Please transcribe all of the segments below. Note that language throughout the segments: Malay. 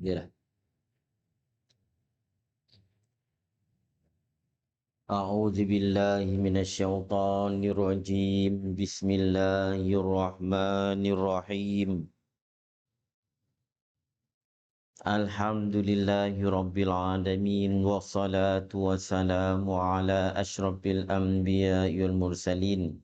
Yalah. A'udzu billahi minasyaitonir rajim. Bismillahirrahmanirrahim. Alhamdulillahi rabbil alamin wassalatu wassalamu ala asyrafil anbiya'i wal mursalin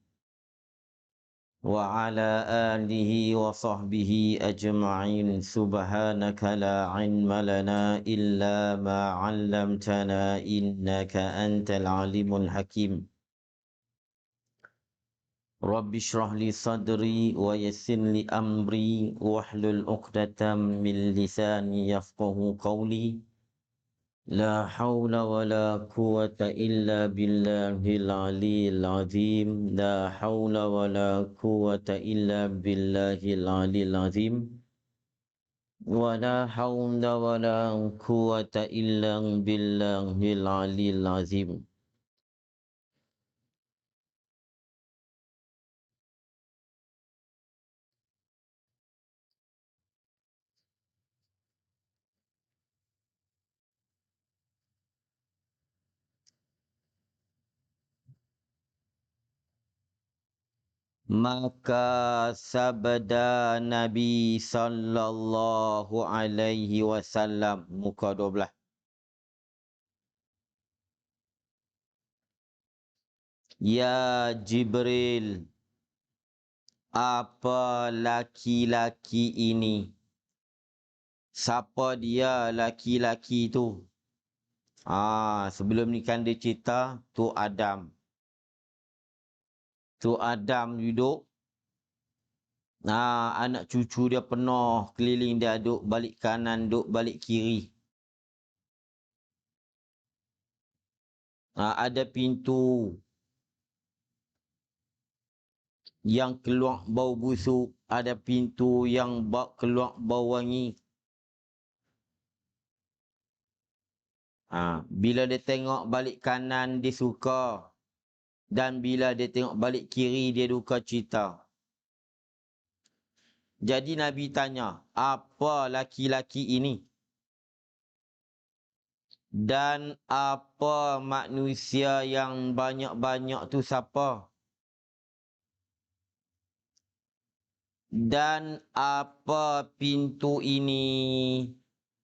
wa ala alihi wa sahbihi ajma'in. Subhanaka la ilma lana illa ma 'allamtana innaka antal alimul hakim. Rabbi shrah li sadri wa yassir li amri wahlul 'uqdatam min lisani yafqahu qawli. La haula wa la quwwata illa billahil aliyyil azim. La haula wa la quwwata illa billahil aliyyil azim. Wa la haula wa la quwwata illa billahil aliyyil azim. Maka sabda Nabi sallallahu alaihi wasallam, muka 12. Ya Jibril, apa laki-laki ini? Siapa dia laki-laki tu? Sebelum ni kan dia cerita tu Adam. Tu Adam duduk. Anak cucu dia penuh keliling dia, duk balik kanan, duk balik kiri. Ada pintu yang keluar bau busuk, ada pintu yang keluar bau wangi. Bila dia tengok balik kanan, dia suka. Dan bila dia tengok balik kiri, dia duka cita. Jadi Nabi tanya, apa laki-laki ini? Dan apa manusia yang banyak-banyak tu siapa? Dan apa pintu ini?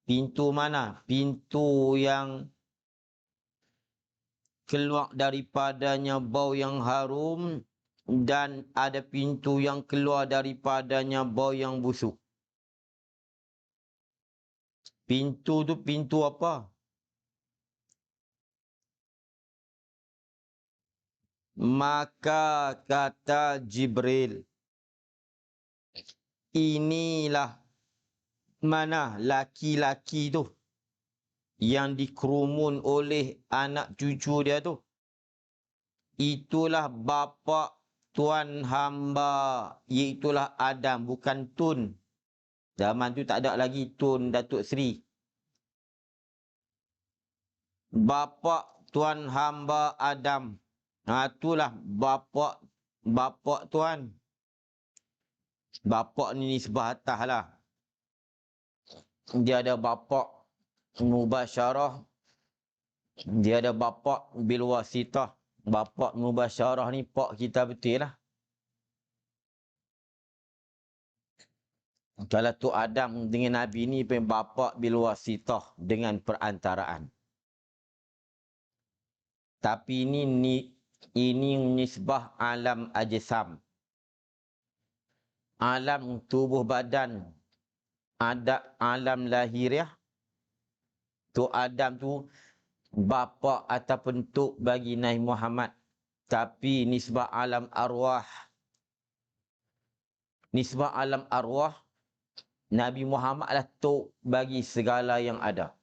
Pintu mana? Pintu yang keluar daripadanya bau yang harum, dan ada pintu yang keluar daripadanya bau yang busuk. Pintu tu pintu apa? Maka kata Jibril, inilah mana laki-laki tu yang dikerumun oleh anak cucu dia tu. Itulah bapa tuan hamba, iaitulah Adam, bukan Tun. Zaman tu tak ada lagi Tun Datuk Seri. Bapa tuan hamba Adam. Itulah bapa tuan. Bapa ni nisbah atas lah. Dia ada bapa mubasyarah. Dia ada bapa bilwasitah. Bapa mubasyarah ni pak kita betul lah. Kalau tu Adam dengan Nabi ni pun bapa bilwasitah dengan perantaraan. Tapi ini nisbah alam ajsam. Alam tubuh badan. Ada alam lahiriah. Tu Adam tu bapa ataupun tok bagi Nabi Muhammad. Tapi nisbah alam arwah. Nisbah alam arwah, Nabi Muhammad adalah tok bagi segala yang ada.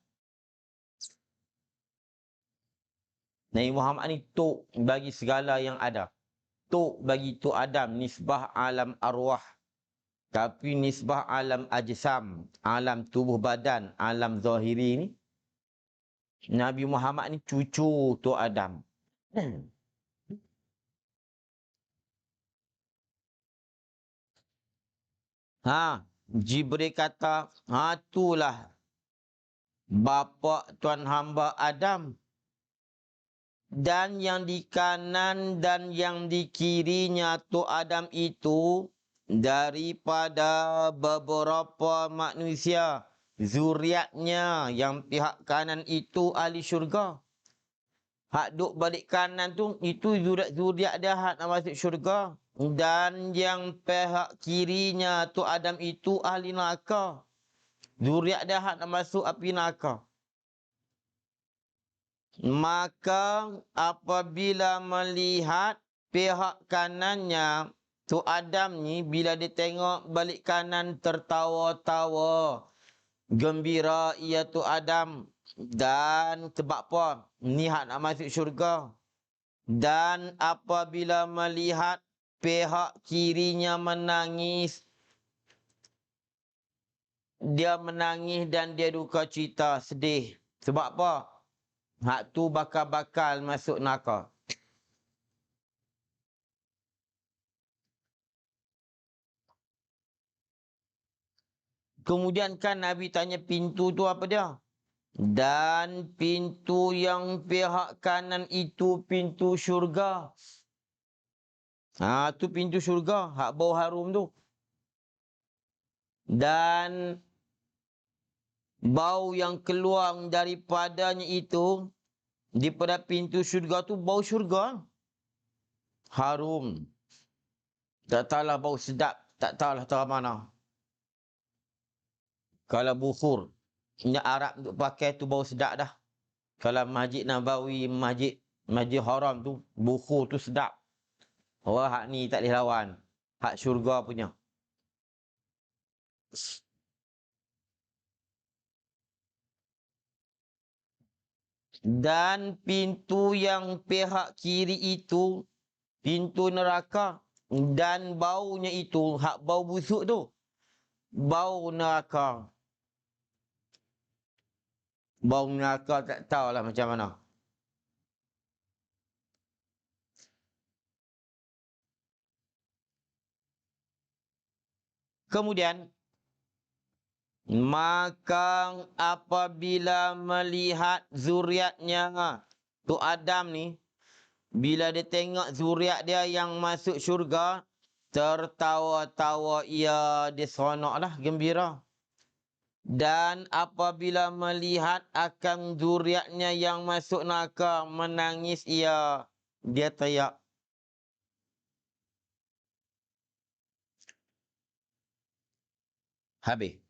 Nabi Muhammad ni tok bagi segala yang ada. Tok bagi tu Adam, nisbah alam arwah. Tapi nisbah alam ajsam, alam tubuh badan, alam zahiri ni, Nabi Muhammad ni cucu tu Adam. Jibril kata, itulah bapa tuan hamba Adam, dan yang di kanan dan yang di kirinya tu Adam itu daripada beberapa manusia, zuriatnya yang pihak kanan itu ahli syurga. Hak duk balik kanan tu, itu zuriat dia hak nak masuk syurga. Dan yang pihak kirinya tu Adam itu ahli neraka. Zuriat dia hak nak masuk api neraka. Maka apabila melihat pihak kanannya tu Adam ni, bila dia tengok balik kanan tertawa-tawa, gembira ia tu Adam. Dan sebab apa? Ni hak nak masuk syurga. Dan apabila melihat pihak kirinya menangis, dia menangis dan dia duka cita, sedih. Sebab apa? Hak tu bakal-bakal masuk neraka. Kemudian kan Nabi tanya pintu tu apa dia? Dan pintu yang pihak kanan itu pintu syurga. Tu pintu syurga, hak bau harum tu. Dan bau yang keluar daripadanya itu, daripada pintu syurga tu, bau syurga. Harum. Tak tahulah bau sedap. Tak tahulah tahu mana. Kalau bukhur, minyak Arab untuk pakai tu bau sedap dah. Kalau Masjid Nabawi, Masjid Haram tu, bukhur tu sedap. Wah, hak ni tak boleh lawan. Hak syurga punya. Dan pintu yang pihak kiri itu, pintu neraka. Dan baunya itu, hak bau busuk tu, bau neraka. Bau neraka tak tahulah macam mana. Kemudian, maka apabila melihat zuriatnya tu Adam ni, bila dia tengok zuriat dia yang masuk syurga, tertawa-tawa dia seronoklah, gembira. Dan apabila melihat akan zuriatnya yang masuk neraka, menangis dia teriak. Habis.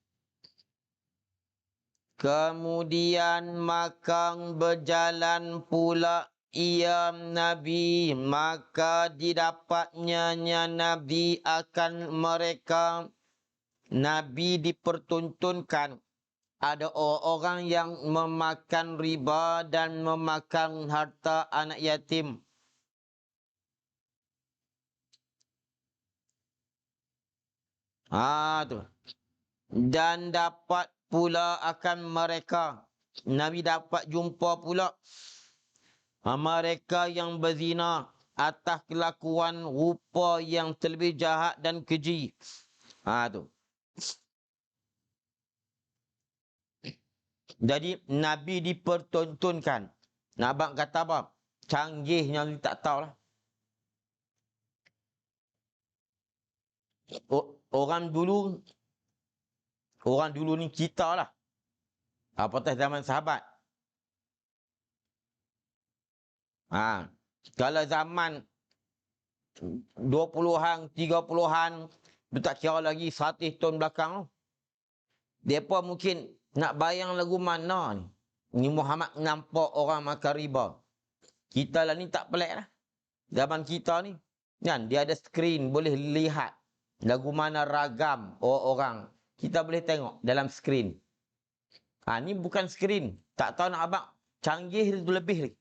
Kemudian makan berjalan pula ia Nabi, maka didapatnya Nabi akan mereka. Nabi dipertuntunkan ada orang yang memakan riba dan memakan harta anak yatim. Tu. Dan dapat pula akan mereka. Nabi dapat jumpa pula mereka yang berzina atas kelakuan rupa yang terlebih jahat dan keji. Tu. Jadi Nabi dipertontonkan. Abang kata apa? Canggihnya tak tahulah. Orang dulu ni kita lah. Apatah zaman sahabat. Kalau zaman 20-an, 30-an, tak kira lagi 100 tahun belakang. Mereka mungkin nak bayang lagu mana ni. Ni Muhammad nampak orang makan riba. Kita lah ni tak pelik lah. Zaman kita ni, kan, dia ada skrin, boleh lihat lagu mana ragam orang. Kita boleh tengok dalam skrin. Ni bukan skrin. Tak tahu nak abang. Canggih itu lebih lagi.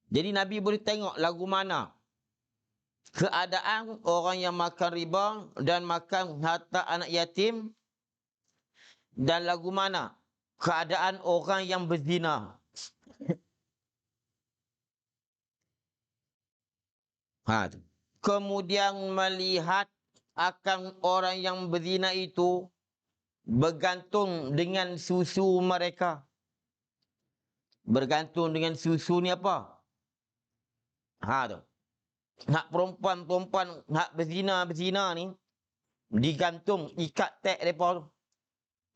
Jadi Nabi boleh tengok lagu mana keadaan orang yang makan riba dan makan harta anak yatim, dan lagu mana keadaan orang yang berzina. Kemudian melihat akan orang yang berzina itu bergantung dengan susu mereka. Bergantung dengan susu ni apa? Tu. Hak perempuan-perempuan hak berzina ni digantung ikat tag depa tu.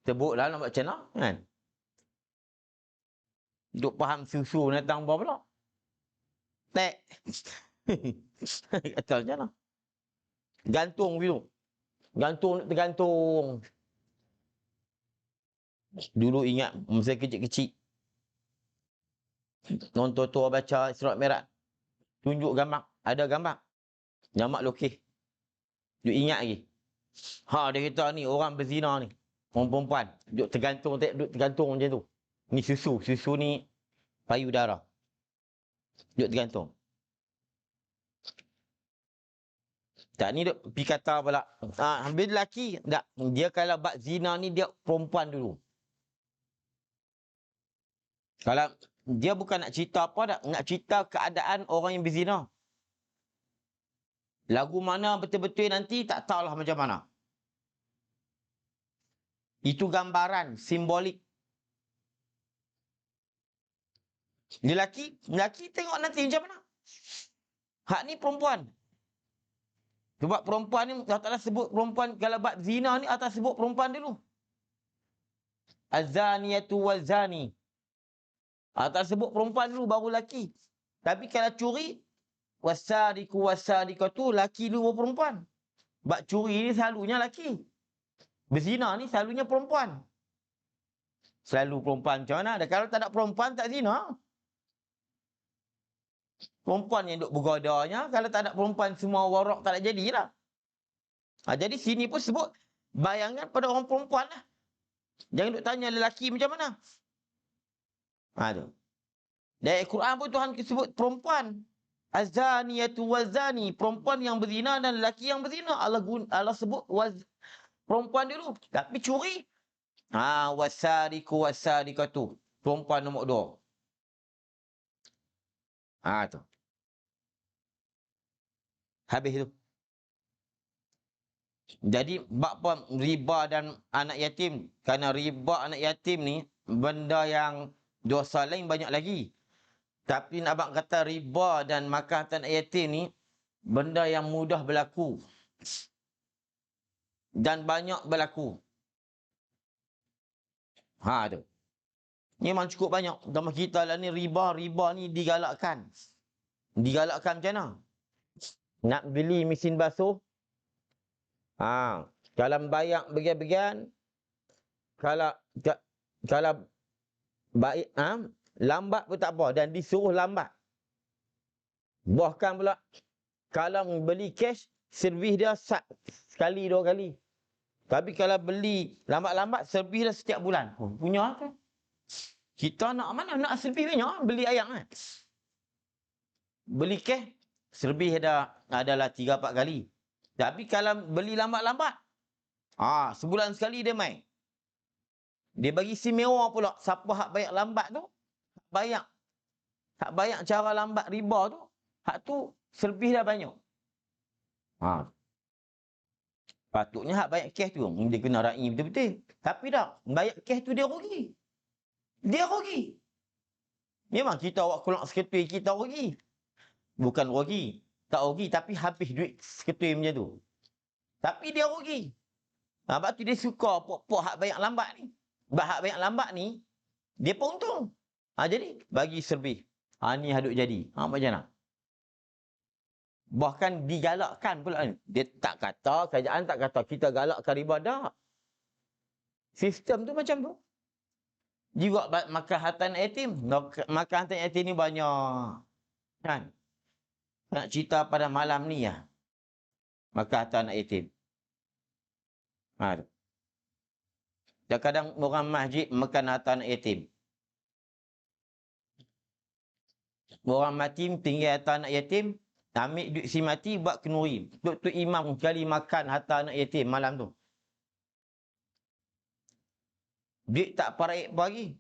Sebutlah nak buat macam mana kan? Duk faham susu ni datang apa pula? Tag. Kata macam mana? Gantung gitu. Tergantung. Dulu ingat masa kecil-kecil. Orang tua-tua baca surat Mi'raj. Tunjuk gambar. Ada gambar. Jamak lukis. Duk ingat lagi. Dia kata ni orang berzina ni. Orang perempuan. Duk tergantung macam tu. Ni susu. Susu ni payudara. Duk tergantung. Tak ni duk pergi kata pula. Habis lelaki. Tak. Dia kalau buat zina ni dia perempuan dulu. Kalau dia bukan nak cerita apa dah. Nak cerita keadaan orang yang berzina. Lagu mana betul-betul nanti tak tahulah macam mana. Itu gambaran, simbolik. Lelaki tengok nanti macam mana. Hak ni perempuan. Sebab perempuan ni, Allah Ta'ala sebut perempuan, kalau buat zina ni, Allah sebut perempuan dulu. Az-zaniyatu waz-zani. Allah sebut perempuan dulu, baru lelaki. Tapi kalau curi, was-sariqu was-sariqatu, lelaki dulu baru perempuan. Buat curi ni selalunya lelaki. Berzina ni selalunya perempuan. Selalu perempuan macam mana? Kalau tak ada perempuan, tak zina. Perempuan yang duk bergodanya, kalau tak ada perempuan semua warak tak nak jadilah. Jadi sini pun sebut bayangan pada orang perempuan lah. Jangan duk tanya lelaki macam mana. Tu. Dari Quran pun Tuhan sebut perempuan. Az-zaniyatu waz-zani, perempuan yang berzina dan lelaki yang berzina. Allah sebut perempuan dulu. Tapi curi. Was-sariqu was-sariqatu. Perempuan nombor 2. Tu. Habis tu. Jadi bab riba dan anak yatim. Kerana riba anak yatim ni benda yang dosa lain banyak lagi. Tapi nak abang kata riba dan makan harta anak yatim ni benda yang mudah berlaku. Dan banyak berlaku. Tu. Ni memang cukup banyak. Dalam kita lah ni riba ni digalakkan. Digalakkan macam mana? Nak beli mesin basuh. Kalau bayar bagian-bagian, kalau baik, lambat pun tak apa dan disuruh lambat. Bahkan pula kalau beli cash, servis dia sekali 2 kali. Tapi kalau beli lambat-lambat, servis dia setiap bulan. Punya kan? Kita nak mana? Nak servis banyak, beli ayam kan? Beli cash, servis adalah 3-4 kali. Tapi kalau beli lambat-lambat, sebulan sekali dia main. Dia bagi istimewa pula. Siapa hak bayar lambat tu, hak bayar cara lambat riba tu, hak tu servis dah banyak. Patutnya hak bayar cash tu, dia kena raih betul-betul. Tapi dah, bayar cash tu dia rugi. Dia rugi. Memang kita awak keluar seketui kita rugi. Bukan rugi. Tak rugi tapi habis duit seketui macam tu. Tapi dia rugi. Sebab tu dia suka pok-pok hak bayar lambat ni. Sebab hak bayar lambat ni, dia pun untung. Jadi bagi servis. Ni hadut jadi. Macam mana? Bahkan digalakkan pula ni. Dia tak kata, kerajaan tak kata kita galakkan riba dah. Sistem tu macam tu. Juga makan harta anak yatim. Makan harta anak yatim ni banyak. Kan? Nak cerita pada malam ni ya. Makan harta anak yatim. Kadang-kadang orang masjid makan harta anak yatim. Orang mati tinggal harta anak yatim, ambil duit si mati buat kenduri. Dr. Imam sekali makan harta anak yatim malam tu. Duit tak paraik lagi.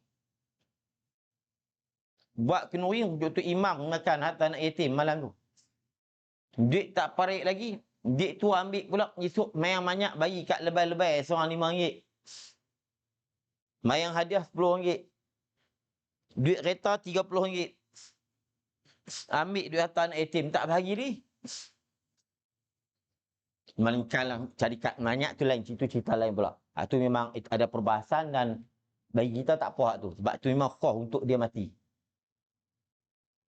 Buat kenduri Dr. Imam makan harta anak yatim malam tu. Duit tak paraik lagi. Duit tu ambil pula esok mayang banyak bagi kat lebay-lebay seorang RM5. Mayang hadiah RM10. Duit kereta RM30. Ambil duit harta anak yatim tak bagi ni. Melainkan cari kat banyak tu lain, itu cerita lain pula. Tu memang ada perbahasan dan bagi kita tak apa tu. Sebab tu memang khah untuk dia mati.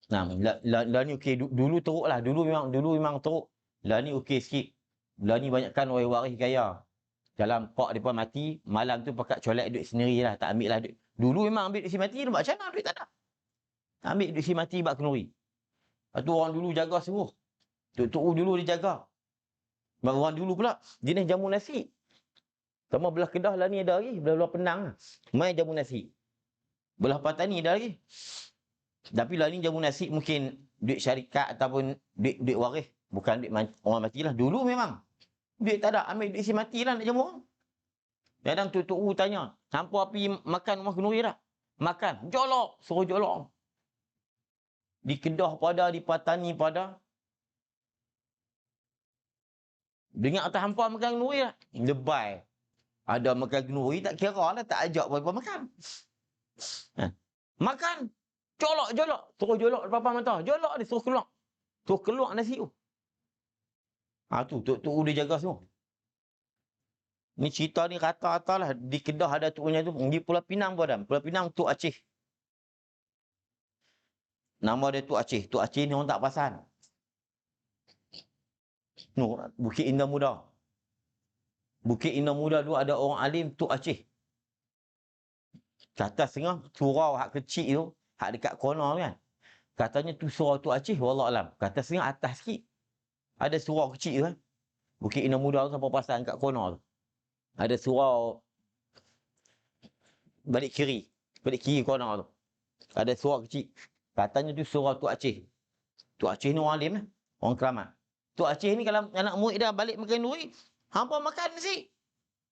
Nah, lah ni okey, dulu teruk lah. Dulu memang teruk. Lah ni okey sikit. Lah ni banyakkan orang waris gaya. Dalam pak depa mati, malam tu pakat colek duit sendirilah, tak ambil lah duit. Dulu memang ambil duit si mati, buat macam mana duit tak ada. Ambil duit si mati bak kenduri. Lepas tu orang dulu jaga sungguh. Tok dulu dia jaga. Orang dulu pula jenis jamu nasi. Sama belah Kedah lah ni ada lagi, belah Penang. Mai jamu nasi. Belah Patani ada lagi. Tapi lah ni jamu nasi mungkin duit syarikat ataupun duit waris, bukan duit orang matilah. Dulu memang duit tak ada, ambil duit si matilah nak jamu orang. Kadang Tok tanya, hampa api makan rumah kenduri dah? Makan. Jolok, suruh jolok. Di Kedah pada, di Patani pada. Dengar atas hampa makan kenduri dah? Lebay. Ada makan kenduri tak kira lah, tak ajak berapa makan. Makan. Jolok. Suruh jolok depan mata. Jolok dia suruh keluar. Suruh keluar nasi tu. Tu Tok dia jaga semua. Ni cerita ni rata-rata lah. Di Kedah ada Tuknya tu. Di Pulau Pinang pun ada. Pulau Pinang Tok Aceh. Nama dia Tok Aceh. Tok Aceh ni orang tak perasan. Bukit Indah Muda. Bukit Indah Muda dulu ada orang alim Tok Aceh. Kata setengah surau hak kecil tu, hak dekat corner kan. Katanya tu surau Tok Aceh, wallahualam. Kata setengah atas sikit. Ada surau kecil tu kan. Bukit Indah Muda tu sampai pasang kat corner tu. Ada surau balik kiri corner tu. Ada surau kecil. Katanya tu surau Tok Aceh. Tok Aceh ni orang alim lah. Orang keramat. Tok Aceh ni kalau anak murid dah balik makan duit, hampa makan nasi.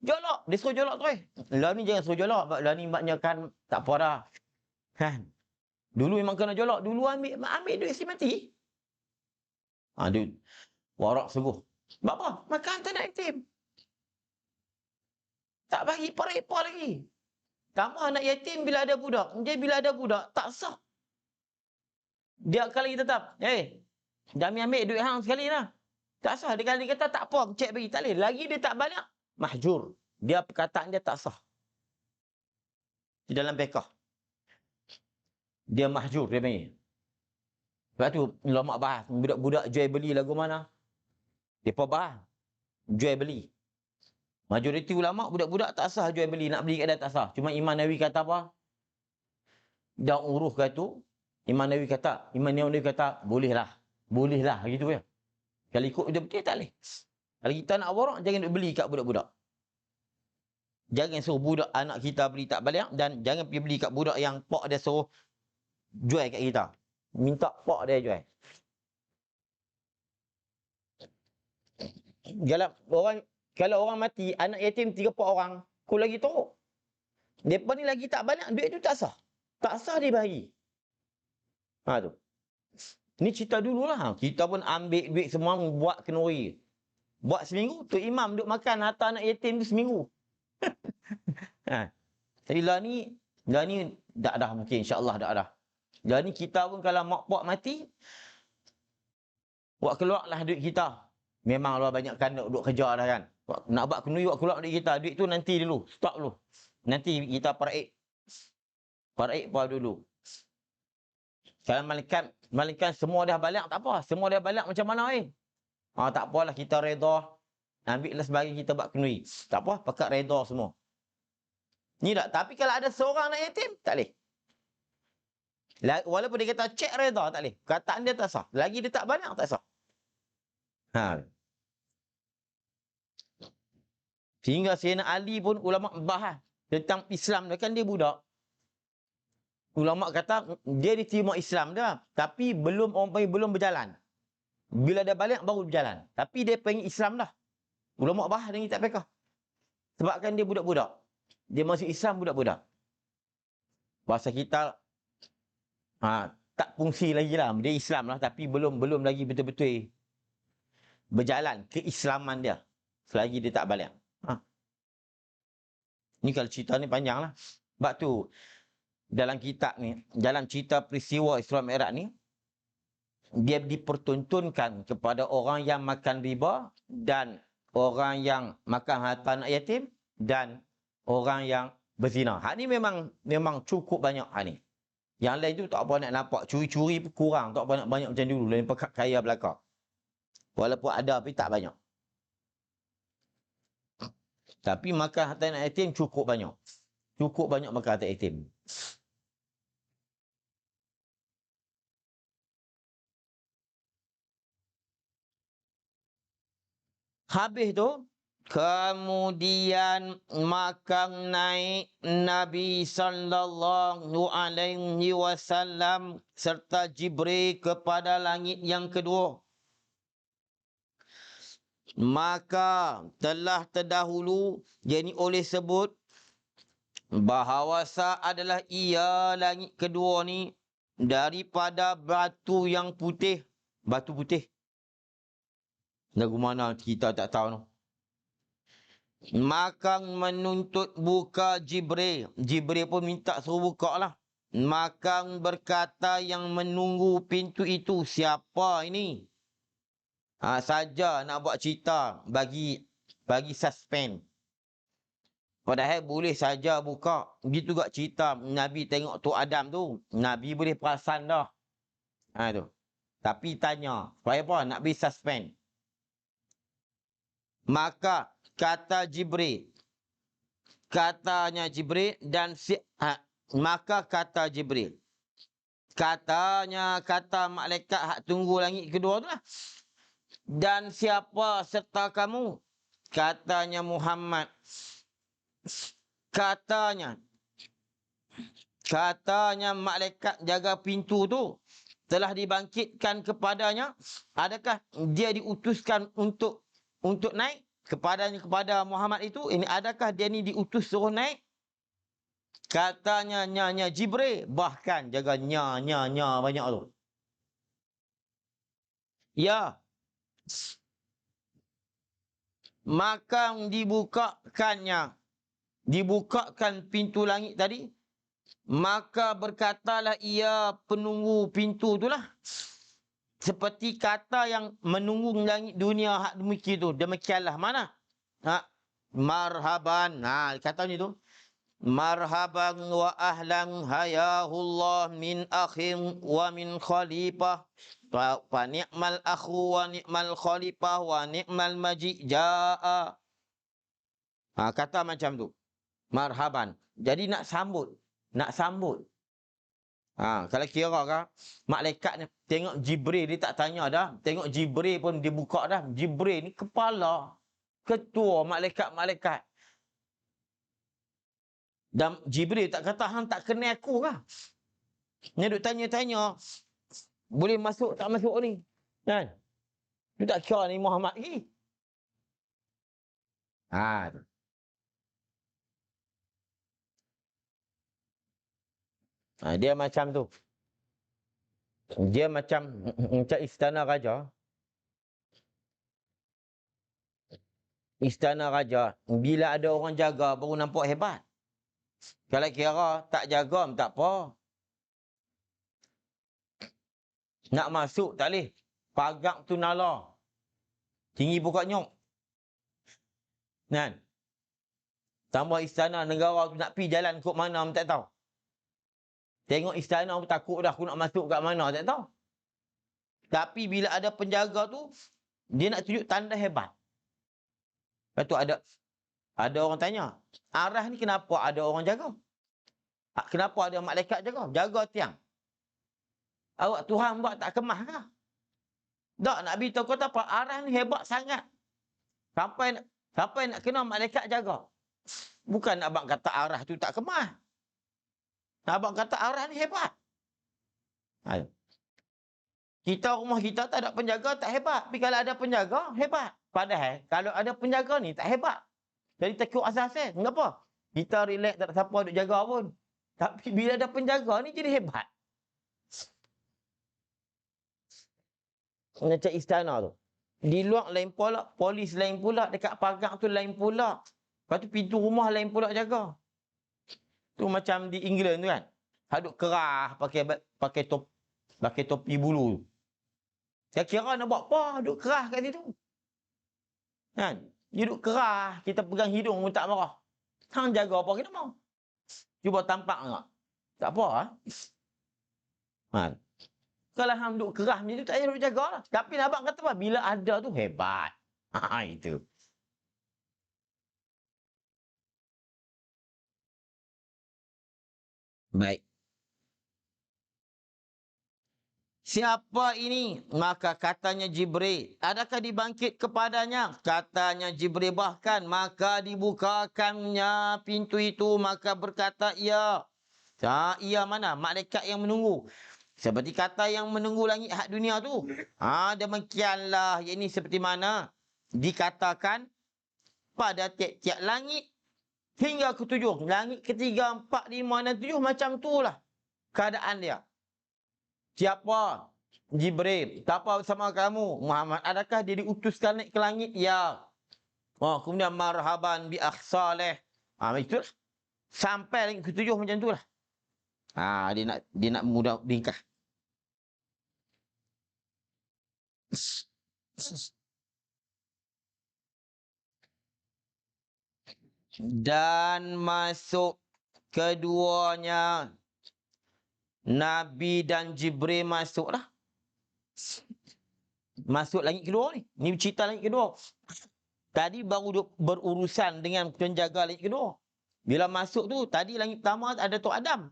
Jolok. Dia suruh jolok terus. Lah ni jangan suruh jolok. Lah ni maknanya kan tak apa dah. Kan? Dulu memang kena jolok. Dulu ambil duit si mati. Duit. Warak sungguh. Sebab apa? Makan tak nak yatim. Tak bagi ipar-ipar lagi. Kamu anak yatim bila ada budak. Dia bila ada budak, tak sah. Dia akan lagi tetap. Jami ambil duit hang sekali lah. Tak sah. Dia kata tak apa, cek bagi. Tak boleh. Lagi dia tak balik. Mahjur. Dia perkataan dia tak sah. Di dalam bekah. Dia mahjur, dia panggil. Sebab tu, ulama bahas. Budak-budak jual beli lagu mana? Mereka bahas. Jual beli. Majoriti ulama, budak-budak tak sah jual beli. Nak beli kat dia tak sah. Cuma Imam Nawawi kata apa? Dah uruh kata. Imam Nawawi kata, bolehlah. Bolehlah, gitu ya. Kalau ikut dia betul, tak boleh. Kalau kita nak warak, jangan beli kat budak-budak. Jangan suruh budak anak kita beli tak balik. Dan jangan pergi beli kat budak yang pak dia suruh jual kat kita. Minta pak dia jual. Kalau orang mati, anak yatim 3-4 orang, kau lagi teruk. Mereka ni lagi tak balik, duit tu tak sah. Tak sah dia bagi. Tu. Ni cerita dululah. Kita pun ambil duit semua buat kenduri. Buat seminggu, tu imam duk makan harta anak yatim tu seminggu. Jadi lah ni tak dah mungkin, insya-Allah tak dah. Lah ni kita pun kalau mak pak mati, buat keluarlah duit kita. Memanglah banyakkan duk kerja dah kan. Nak buat kenduri buat keluar duit kita. Duit tu nanti dulu, stop dulu. Nanti kita paraik apa dulu. Kalau malaikat semua dah balik tak apa. Semua dah balik macam mana tak apalah kita redha. Ambillah sebagai kita buat kenduri. Tak apa, pakat redha semua. Ni tak. Tapi kalau ada seorang anak yatim, tak boleh. Walaupun dia kata cek redha, tak boleh. Kataan dia tak sah. Lagi dia tak balik, tak sah. Sehingga Sayyidina Ali pun ulama bahas tentang Islam dia, kan dia budak. Ulama kata dia diterima Islam dah, tapi belum berjalan. Bila dia balik baru berjalan. Tapi dia pengen Islam dah. Ulama bahas dengan kitab fiqh. Sebabkan dia budak-budak. Dia masuk Islam budak-budak. Bahasa kita tak fungsi lagi lah. Dia Islam lah, tapi belum lagi betul-betul berjalan keislaman dia selagi dia tak balik. Ni kalau cerita ni panjang lah. Sebab tu dalam kitab ni, dalam cerita peristiwa Isra Mi'raj ni, dia dipertontonkan kepada orang yang makan riba dan orang yang makan harta anak yatim dan orang yang berzina. Hak ni memang cukup banyak hak ni. Yang lain tu tak apa nak nampak. Curi-curi pun kurang. Tak apa nak banyak macam dulu. Lain pekat kaya belakang. Walaupun ada tapi tak banyak. Tapi makan harta anak yatim cukup banyak. Cukup banyak makan harta yatim. Habis tu, kemudian makan naik Nabi sallallahu alaihi wasallam serta Jibril kepada langit yang kedua. Maka telah terdahulu, yakni oleh sebut bahawasa adalah ia langit kedua ni daripada batu yang putih. Batu putih. Lagu mana kita tak tahu tu. Maka menuntut buka Jibril. Jibril pun minta suruh buka lah. Maka berkata yang menunggu pintu itu, siapa ini? Saja nak buat cerita bagi suspend. Padahal boleh saja buka. Begitu juga cerita Nabi tengok Tok Adam tu. Nabi boleh perasan dah. Tu. Tapi tanya, supaya apa? Nak beri suspend. Maka kata Jibril. Katanya Jibril dan maka kata Jibril. Katanya kata malaikat hak tunggu langit kedua tu lah. Dan siapa serta kamu? Katanya Muhammad. Katanya malaikat jaga pintu tu telah dibangkitkan kepadanya. Adakah dia diutuskan untuk naik kepada Muhammad itu? Ini adakah dia ni diutus suruh naik? Katanya nya Jibril, bahkan jaga nya banyak tu. Ya. Maka dibukakan pintu langit tadi. Maka berkatalah ia penunggu pintu itulah. Seperti kata yang menunggu langit dunia hak demikian tu. Demikianlah mana? Marhaban. Kata ni tu. Marhaban wa ahlan hayahullah min akhin wa min khalifah. Fa ni'mal akhu wa ni'mal khalifah wa ni'mal maji' ja'a. Kata macam tu. Marhaban. Jadi nak sambut. Kalau kira kan, malaikat ni tengok Jibril, dia tak tanya dah. Tengok Jibril pun dibuka dah. Jibril ni kepala, ketua malaikat-malaikat. Dan Jibril tak kata, hang tak kenal aku kah? Ni duk tanya-tanya, boleh masuk tak masuk ni? Kan? Dia tak kira ni Muhammad lagi. Dia macam tu. Dia macam istana raja. Istana raja. Bila ada orang jaga baru nampak hebat. Kalau kira tak jaga tak apa. Nak masuk tak boleh. Pagar tu nala. Tinggi buka nyok. Kan? Tambah istana negara tu nak pergi jalan kok mana tak tahu. Tengok istana pun takut dah aku nak masuk kat mana tak tahu. Tapi bila ada penjaga tu, dia nak tunjuk tanda hebat. Lepas tu ada orang tanya, arah ni kenapa ada orang jaga? Kenapa ada malaikat jaga? Jaga tiang. Awak Tuhan buat tak kemah kah? Tak, nak beritahu kata apa? Arah ni hebat sangat. Sampai nak kena malaikat jaga. Bukan abang kata arah tu tak kemah. Abang kata arah ni hebat. Kita rumah kita tak ada penjaga tak hebat. Tapi kalau ada penjaga, hebat. Padahal kalau ada penjaga ni tak hebat. Jadi takut asas-asas. Kenapa? Kita relax tak ada siapa duk jaga pun. Tapi bila ada penjaga ni jadi hebat. Macam istana tu. Di luar lain pula, polis lain pula, dekat pagar tu lain pula. Lepas tu pintu rumah lain pula jaga. Tu macam di England tu kan. Haduk kerah pakai topi bulu. Saya kira nak buat apa, duk kerah kat situ. Kan? Dia duk kerah, kita pegang hidung pun tak marah. Hang jaga apa kita mau? Cuba tampak enggak? Tak apa ah. Ha. Kalau hang duk kerah macam tu tak payah duk jagalah. Tapi abang kata apa? Bila ada tu hebat. Ha itu. Baik. Siapa ini? Maka katanya Jibril. Adakah dibangkit kepadanya? Katanya Jibril, bahkan maka dibukakannya pintu itu. Maka berkata ia. Ia mana? Malaikat yang menunggu. Seperti kata yang menunggu langit hak dunia tu. Demikianlah. Ini seperti mana dikatakan pada tiap-tiap langit hingga ketujuh. Langit ketiga, empat, lima dan tujuh macam itulah keadaan dia. Siapa? Jibril. Siapa bersama kamu? Muhammad. Adakah dia diutuskan naik ke langit? Ya. Kemudian marhaban bi akhsaleh. Itulah. Sampai langit ketujuh macam itulah. Dia nak mudah ringkas. Dan masuk keduanya. Nabi dan Jibril masuklah. Masuk langit kedua ni. Ni cerita langit kedua. Tadi baru berurusan dengan penjaga langit kedua. Bila masuk tu, tadi langit pertama ada Tok Adam.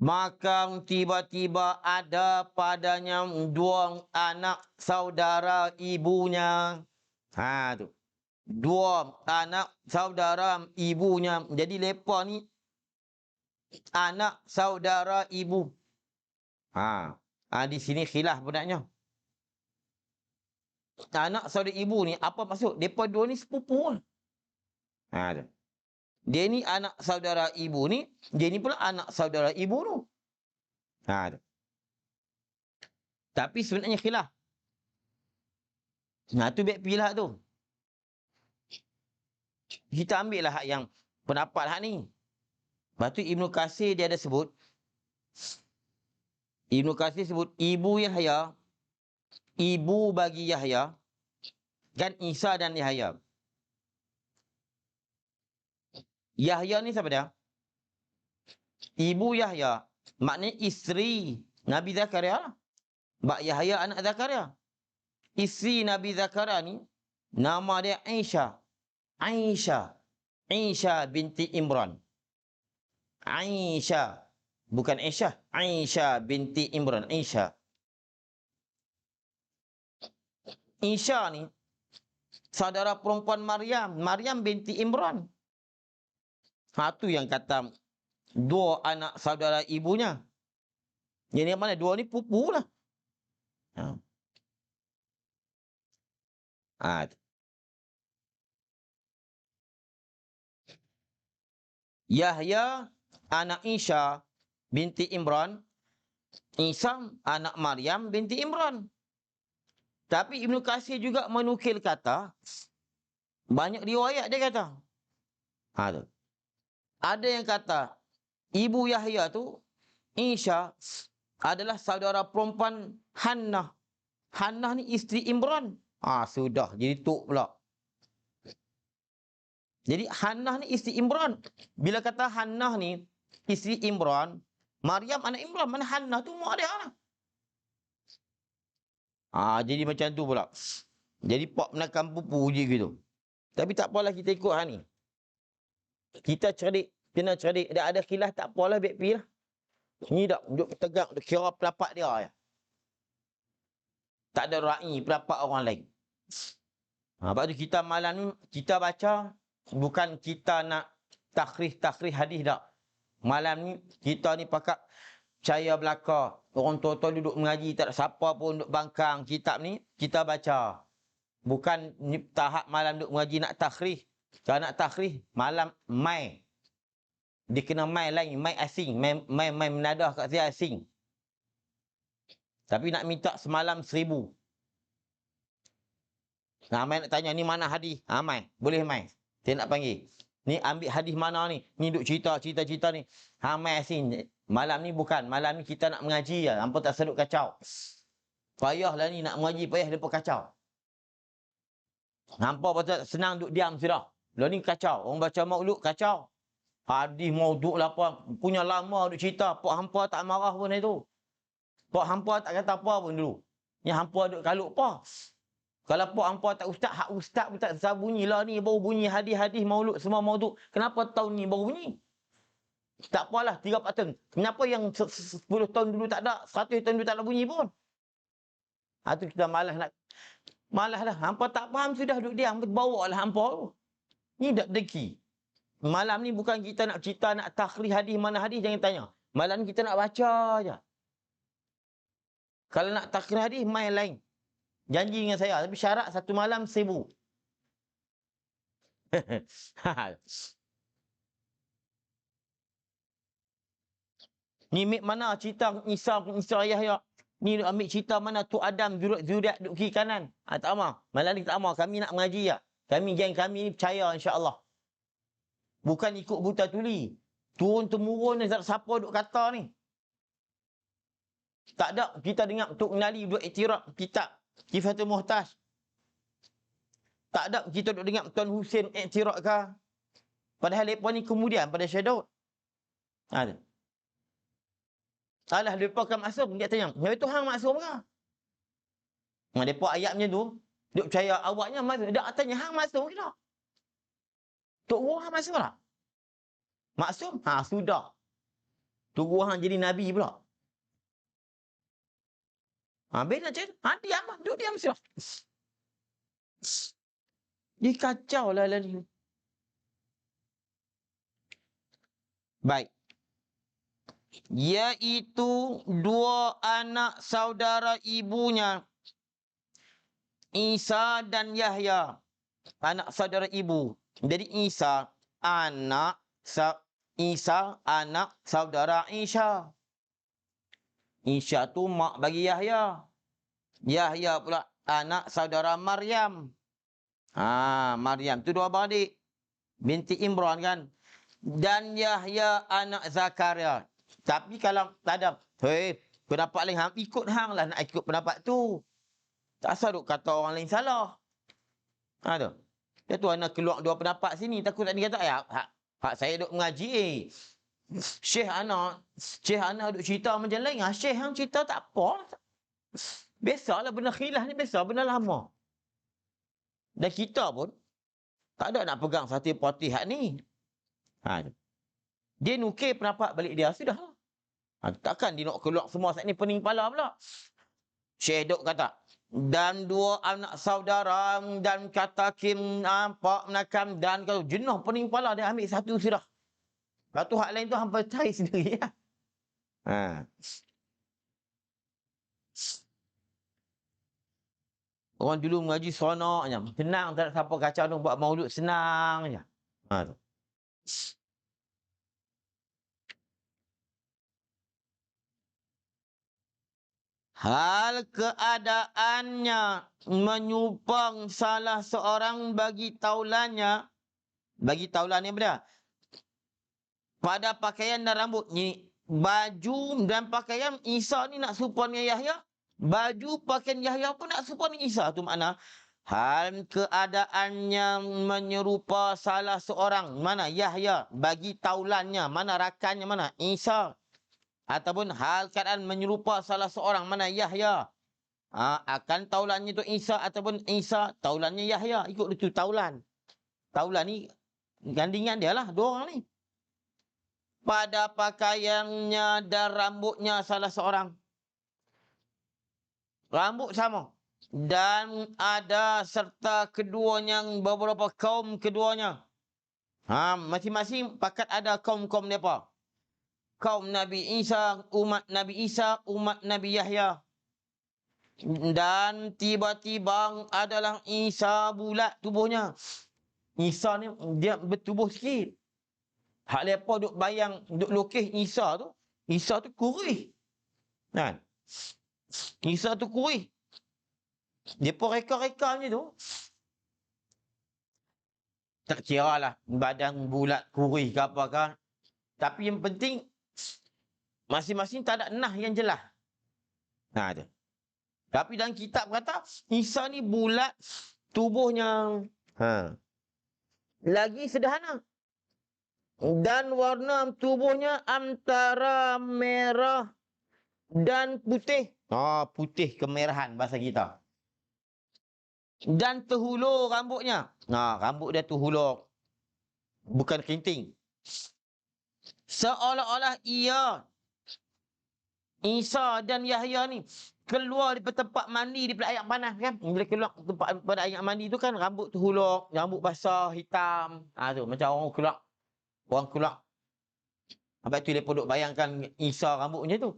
Maka tiba-tiba ada padanya dua anak saudara ibunya. Tu. Dua anak saudara ibunya. Jadi mereka ni anak saudara ibu. Di sini khilaf benarnya. Anak saudara ibu ni apa maksud? Mereka dua ni sepupu. Dia ni anak saudara ibu ni, dia ni pula anak saudara ibu tu. Tapi sebenarnya khilaf. Tu baik pilih tu. Kita ambil lah hak yang pendapat hak ni. Lepas tu Ibnu Katsir dia ada sebut. Ibnu Katsir sebut ibu Yahya, ibu bagi Yahya, kan Isa dan Yahya. Yahya ni siapa dia? Ibu Yahya, maknanya isteri Nabi Zakaria lah. Bak Yahya anak Zakaria. Isteri Nabi Zakaria ni, nama dia Aisyah. Aisyah binti Imran. Aisyah. Bukan Aisyah. Aisyah binti Imran. Aisyah. Aisyah ni, saudara perempuan Maryam. Maryam binti Imran. Tu yang kata dua anak saudara ibunya. Yang mana? Dua ni pupu lah. Yahya anak Isa binti Imran. Isa anak Maryam binti Imran. Tapi Ibnu Katsir juga menukil kata, banyak riwayat dia kata. Ada yang kata, ibu Yahya tu, Isa, adalah saudara perempuan Hannah. Hannah ni isteri Imran. Sudah, jadi tuk pula. Jadi Hannah ni isteri Imran. Bila kata Hannah ni isteri Imran, Maryam anak Imran, mana Hannah tu mak dia lah. Jadi macam tu pula. Jadi pak menakan pupu je gitu. Tapi tak apalah kita ikut hal ni. Kita cerdik, kena cerdik. Dah ada khilaf tak apalah, baik pi lah. Ni dak duduk tegak, duk kira pendapat dia ya. Tak ada ra'i pendapat orang lain. Lepas tu kita malam ni, kita baca, bukan kita nak takhrij hadis dak. Malam ni, kita ni pakat percaya belaka. Orang tua-tua duduk mengaji, tak ada siapa pun duduk bangkang kitab ni, kita baca. Bukan ni tahap malam duduk mengaji nak takhrij. Kalau nak takhrij, malam mai. Dia kena mai lain, mai asing. Mai menadah kat saya asing. Tapi nak minta semalam 1000. Mai nak tanya, ni mana hadis? Mai. Boleh mai. Saya nak panggil. Ni ambil hadis mana ni? Ni duk cerita ni. Mai sini. Malam ni bukan. Malam ni kita nak mengaji ya. Hampa tak sedut kacau. Payahlah ni nak mengaji, payah depa kacau. Hampa pasal senang duk diam sudah. Lah ni kacau. Orang baca maulud kacau. Hadis mauduk lah apa. Punya lama duk cerita. Pak hampa tak marah pun itu. Pak hampa tak kata apa pun dulu. Ni hampa duk kaluk apa? Kalau pak hampa tak ustaz, hak ustaz pun tak bunyilah ni. Baru bunyi hadis-hadis maulud semua mauduk. Kenapa tahun ni baru bunyi? Tak apalah, 3-4 tahun. Kenapa yang 10 tahun dulu tak ada, 100 tahun dulu tak ada bunyi pun? Itu kita malas lah. Hampa tak faham sudah duduk diam. Bawa lah hampa tu. Ni tak deki. Malam ni bukan kita nak cerita, nak takhrij hadis, mana hadis, jangan tanya. Malam ni kita nak baca je. Kalau nak takhrij hadis, main lain. Janji dengan saya. Tapi syarat 1 malam 1,000. Ni mana cerita Isa Yahya. Ni ambil cerita mana tu Adam zuriat duduk kiri kanan. Tak mau. Malam ni tak mau. Kami nak mengaji ya. Geng kami ni percaya insya-Allah. Bukan ikut buta tuli. Turun temurun ni siapa duk kata ni. Tak ada kita dengar Tok Nali duk iktiraf kitab Kifatul Muhtaj. Tak ada kita duk dengar Tuan Husin iktiraf ke. Padahal mereka ni kemudian pada Syekh Daud. Alah, mereka kan maksum. Dia tanya, itu hang maksum ke? Mereka ayat macam tu, dia percaya awaknya maksum. Dia tanya, hang maksum ke tak? Tok Guru hang maksum tak? Maksum? Sudah. Tok Guru hang jadi Nabi pula. Beda macam tu. Diam lah. Duduk diam siapa. Dia kacau lah ni. Baik. Iaitu 2 anak saudara ibunya, Isa dan Yahya. Anak saudara ibu. Jadi Isa anak saudara Isa. Isa tu mak bagi Yahya. Yahya pula anak saudara Maryam. Maryam tu 2 beradik. Binti Imran kan. Dan Yahya anak Zakaria. Tapi kalau tak ada, pendapat lain hang ikut hang lah, nak ikut pendapat tu. Tak asal duk kata orang lain salah. Tu. Dia tu anak keluar 2 pendapat sini, takut tak dikata hak saya duk mengaji. Syekh anak duk cerita macam lain. Syekh hang cerita tak apa. Biasalah benda khilaf ni, biasa benda lama. Dan kita pun tak ada nak pegang satu parti hak ni. Dia nukir pendapat balik dia, sudah lah. Takkan dia nak keluar semua saat ni pening kepala pula. Syekh Dok kata, dan 2 anak saudara dan kata Kim Pak Menakam dan kalau jenuh pening kepala dia ambil satu sudah. Lepas tu hak lain tu hampa cari sendiri ya. Orang dulu mengaji seronok je. Senang, tak ada siapa kacau tu buat maulud senang je. Tu. Hal keadaannya menyumbang salah seorang bagi taulannya. Bagi taulannya benda. Pada pakaian dan rambut. Ni baju dan pakaian Isa ni nak serupa dengan Yahya. Baju pakaian Yahya pun nak serupa dengan Isa. Tu makna hal keadaannya menyerupa salah seorang. Mana? Yahya. Bagi taulannya. Mana rakannya? Mana? Isa. Ataupun hal keadaan menyerupa salah seorang. Mana? Yahya. Akan taulannya tu Isa. Ataupun Isa taulannya Yahya. Ikut itu taulan. Taulan ni gandingan dia lah. 2 orang ni. Pada pakaiannya dan rambutnya salah seorang. Rambut sama. Dan ada serta keduanya beberapa kaum keduanya. Masing-masing pakat ada kaum-kaum mereka. Kaum Nabi Isa, umat Nabi Isa, umat Nabi Yahya. Dan tiba-tiba adalah Isa bulat tubuhnya. Isa ni dia bertubuh sikit. Hak mereka duk bayang, duk lukis Isa tu kurih. Isa tu kurih. Dia pun reka-reka macam tu. Tak kira lah badan bulat, kurih ke apakah. Tapi yang penting masing-masing tak ada nah yang jelas. Nah, tu. Tapi dalam kitab kata Isa ni bulat, tubuhnya lagi sederhana. Dan warna tubuhnya antara merah dan putih. Putih kemerahan bahasa kita. Dan terhulur rambutnya. Rambut dia terhulur. Bukan kerinting. Seolah-olah Isa dan Yahya ni keluar di tempat mandi di air panas kan. Bila keluar tempat pada air mandi tu kan rambut terhulur, rambut basah, hitam. Tu macam orang keluar. Habis tu depa duk bayangkan Isa rambutnya tu.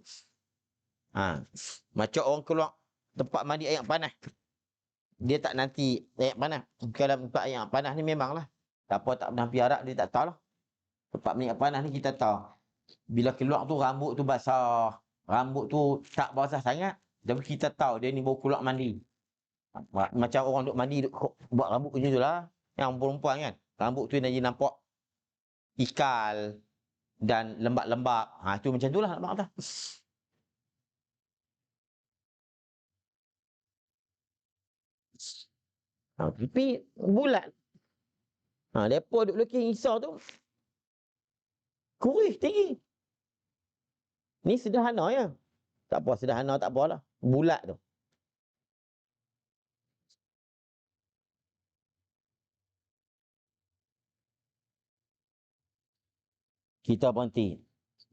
Macam orang keluar tempat mandi air panas. Dia tak nanti air panas. Kalau tempat air panas ni memanglah. Siapa tak pernah pergi Arab dia tak tahu lah. Tempat air panas ni kita tahu. Bila keluar tu rambut tu basah. Rambut tu tak basah sangat. Tapi kita tahu dia ni baru keluar mandi. Macam orang duk mandi duk buat rambut macam tu lah. Yang perempuan kan. Rambut tu dia nampak ikal dan lembab-lembab. Tu macam tu lah nak kata. Tapi bulat. Mereka duk lukis Isa tu kurih tinggi. Ni sederhana ya. Tak apa sederhana tak apalah. Bulat tu. Kita berhenti.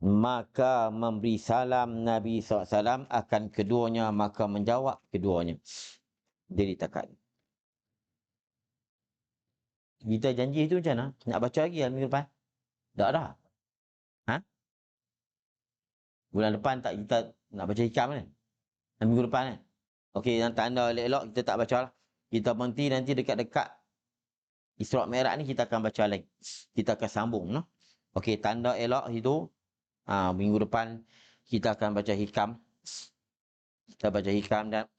Maka memberi salam Nabi SAW akan keduanya. Maka menjawab keduanya. Dia ditekan. Kita janji itu macam mana? Nak baca lagi minggu depan? Tak dah. Bulan depan tak kita nak baca hikam kan? Minggu depan kan? Okey, yang tanda elok-elok kita tak baca lah. Kita berhenti nanti dekat-dekat Isra' Mi'raj ni kita akan baca lagi. Kita akan sambung. No? Okey, tanda elok itu minggu depan kita akan baca hikam. Kita baca hikam dan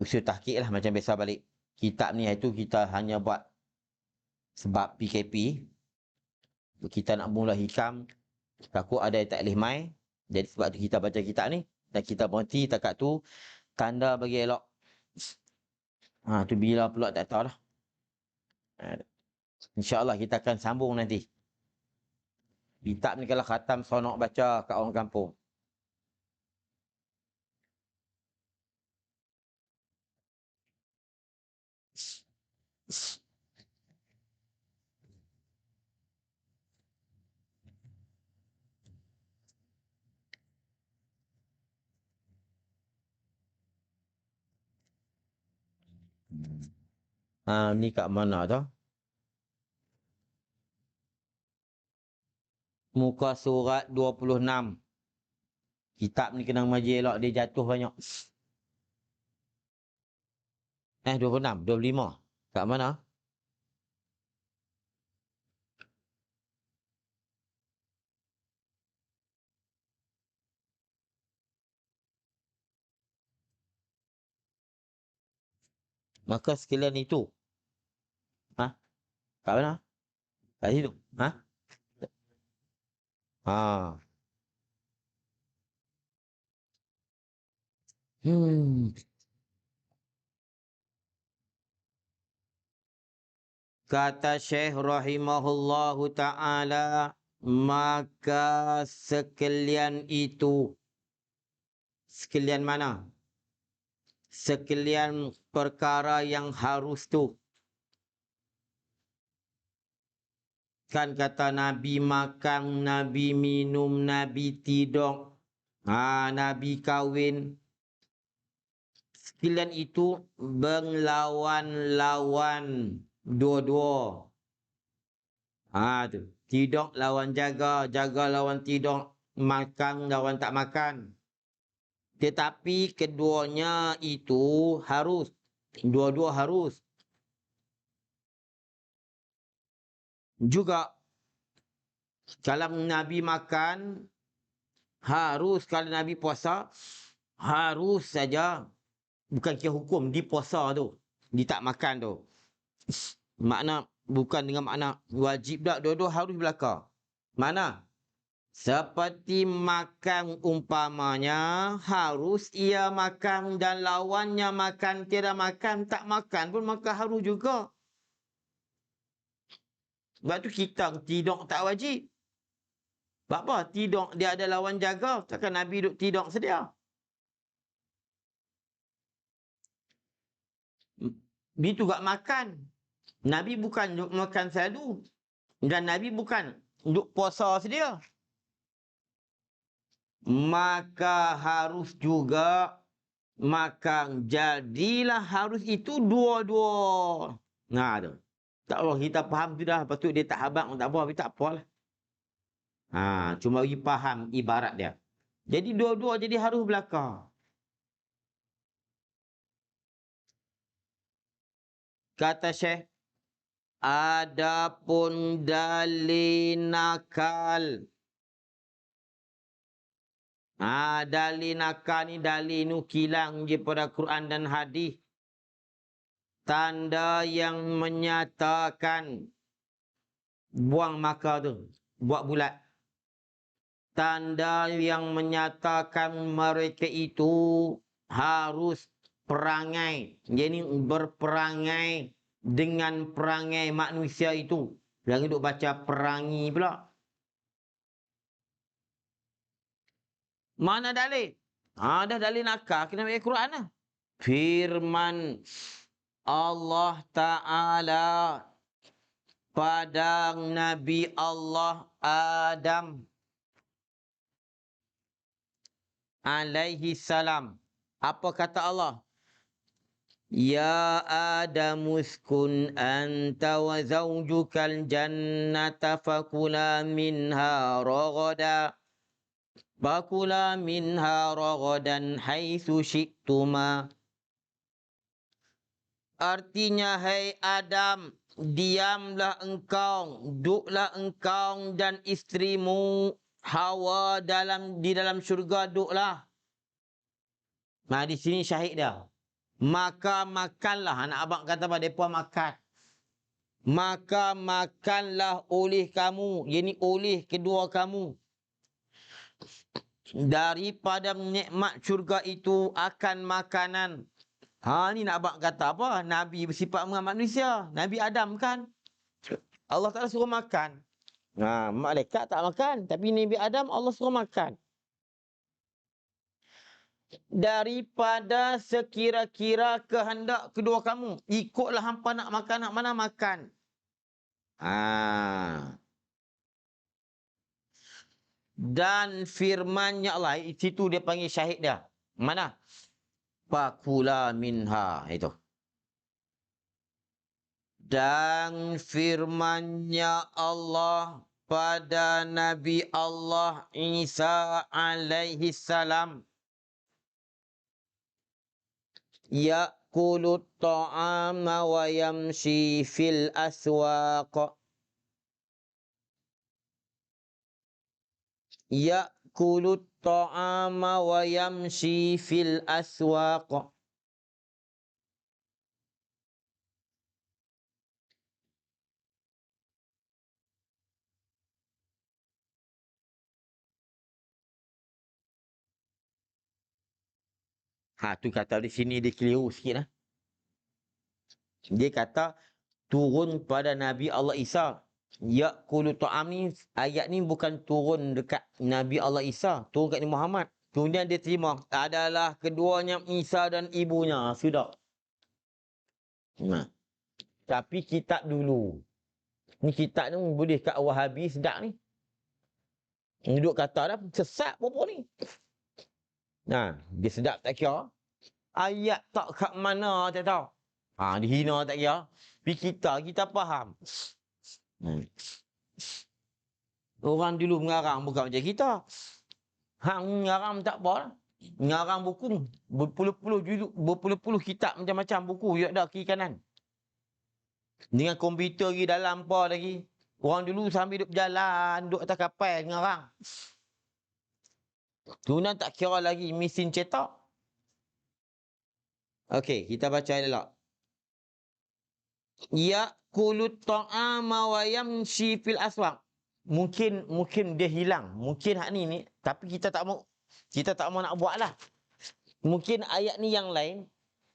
usul tahqiq lah macam biasa balik. Kitab ni itu kita hanya buat sebab PKP. Kita nak mula hikam. Takut ada yang tak boleh mai. Jadi sebab tu kita baca kitab ni. Dan kita berhenti takat tu. Tanda bagi elok. Tu bila pula tak tahu lah. InsyaAllah kita akan sambung nanti. Kitab ni kalau khatam sonok baca kat orang kampung. Ni kat mana tu? Muka surat 26. Kitab ni kena majlis elok dia jatuh banyak. 26, 25. Kat mana? Maka sekalian itu. Kat mana? Kat situ. Kata Syekh rahimahullahu ta'ala, maka sekalian itu. Sekalian mana? Sekalian perkara yang harus tu. Kan kata Nabi makan, Nabi minum, Nabi tidur. Nabi kahwin. Sekalian itu berlawan-lawan dua-dua. Tu. Tidur lawan jaga, jaga lawan tidur, makan lawan tak makan. Tetapi keduanya itu harus. Dua-dua harus. Juga kalau Nabi makan, harus. Kalau Nabi puasa, harus saja. Bukan kira hukum, di puasa tu. Di tak makan tu. Makna bukan dengan makna wajib dah, dua-dua harus belaka. Mana? Seperti makan umpamanya, harus ia makan dan lawannya makan, tiada makan, tak makan pun maka harus juga. Sebab tu kita tidur tak wajib. Sebab apa? Tidur dia ada lawan jaga. Takkan Nabi duduk tidur sedia. Begitu juga makan. Nabi bukan duduk makan selalu. Dan Nabi bukan duduk puasa sedia. Maka harus juga makan. Jadilah harus itu dua-dua. Nah tu. Tak apa, kita faham tu dah. Lepas tu dia tak habang, tak apa, tapi tak apalah. Cuma bagi faham ibarat dia. Jadi dua-dua jadi harus belaka. Kata Syekh, adapun dalil nakal. Dalil nakal ni dalil nukilan daripada Quran dan hadis. Tanda yang menyatakan buang maka tu, buat bulat. Tanda yang menyatakan mereka itu harus perangai. Jadi berperangai dengan perangai manusia itu. Yang duk baca perangi pula. Mana dalil? Dah dalil nakal kena baca Quran lah. Firman Allah Ta'ala pada Nabi Allah Adam alaihi salam. Apa kata Allah? Ya Adam uskun anta wa zawjukal jannata fakula minha ragada. Fakula minha ragadan haitsu syi'tuma. Artinya, hai Adam, diamlah engkau, duduklah engkau dan isterimu Hawa di dalam syurga, duduklah. Di sini syahid dia. Maka makanlah, anak abang kata pada mereka makan. Maka makanlah oleh kamu, yakni oleh kedua kamu. Daripada nikmat syurga itu akan makanan. Ni nak abang kata apa? Nabi bersifat dengan manusia. Nabi Adam kan? Allah Ta'ala suruh makan. Malaikat tak makan. Tapi Nabi Adam Allah suruh makan. Daripada sekira-kira kehendak kedua kamu. Ikutlah hampa nak makan, nak mana makan. Dan firmannya Allah. Situ dia panggil syahid dia. Mana? Fakula minha. Itu. Dan firmannya Allah pada Nabi Allah Isa alaihi salam. Ya'kulut ta'ama wa yamshi fil aswaq. Ya'kulut ta'ama wa yamshi fil aswaq. Tu kata di sini dia keliru sikit lah. Dia kata turun pada Nabi Allah Isa. Ya'kulu ta'am ni, ayat ni bukan turun dekat Nabi Allah Isa. Turun kat Nabi Muhammad. Kemudian dia terima. Adalah keduanya Isa dan ibunya. Sudah. Tapi kitab dulu. Ni kitab ni boleh kat Wahabi sedap ni. Duduk kata dah sesat perempuan ni. Dia sedap tak kira. Ayat tak kat mana tak tahu. Dihina tak kira. Tapi kita faham. Orang dulu mengarang bukan macam kita. Hang mengarang tak apa lah. Mengarang buku berpuluh-puluh kitab macam-macam buku yang ada kiri kanan. Dengan komputer lagi dalam apa lagi. Orang dulu sambil duduk berjalan, duduk atas kapal mengarang. Tunan tak kira lagi mesin cetak. Okey, kita baca elok. ya'kulut ta'ama wa yamshi fil aswaq. Mungkin dia hilang. Mungkin hak ni tapi kita tak mau nak buat lah. Mungkin ayat ni yang lain.